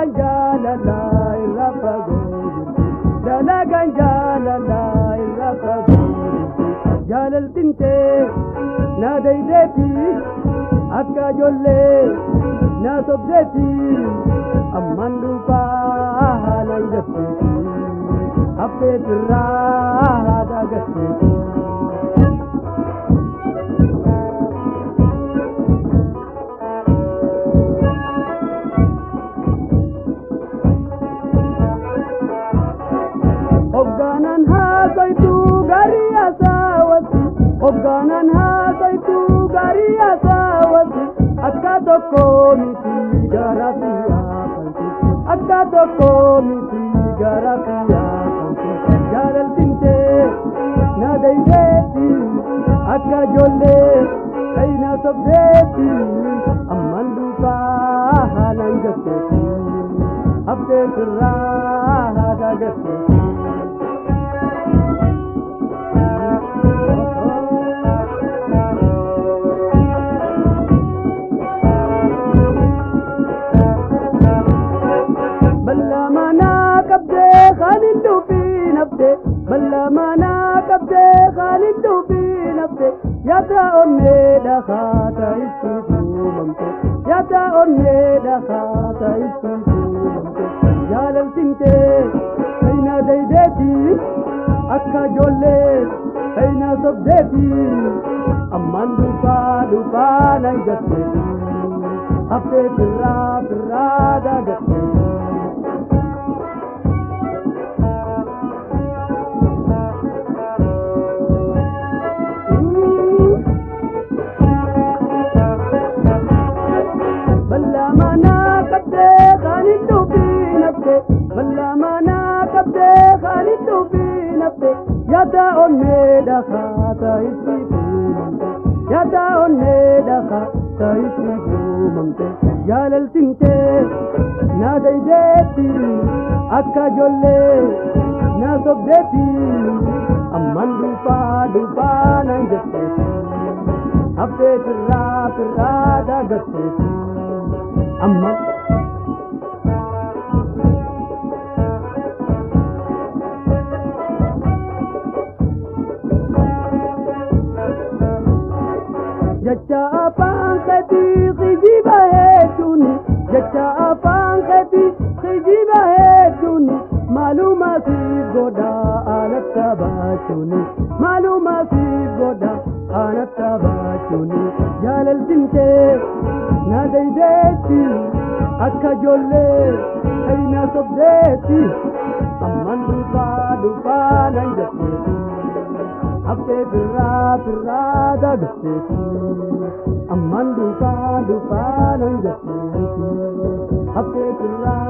ganjala irrafago dala ganjala irrafago jalal tinte na daideti akka jolle na sobdeti amman dufa halan gatte abbe tirra da gatte Obganan hasaitu gariya sawati Obganan hasaitu gariya sawati akka tokko miti garafiya kanti akka tokko miti garafiya kanti jalal tinte na daideti akka jolle kaina sobdeti amman dufa halan gatteti abde sirra da gatteti balla mana kabde khalidu fi nafse yata onne da khata istumamte yata onne da khata istumamte jalal tinte aina daideti akka jolle aina sobdeti amman dufa na gatte abde firra da gatte yata onne da khata istumamte yata onne da khata istumamte jalal tinte na daideti akka jolle na sobdeti amman dufa na gatte abde tirra da gatte amman Jacha apaan kati khijiba heduni Jacha apaan kati khijiba heduni Maluma si goda anatta bachuni Maluma si goda anatta bachuni Jalal tinte na daideti akka jolle aina sobdeti amman dufa na gatteti abde firra da gatteti amman dufa na gatteti abde firra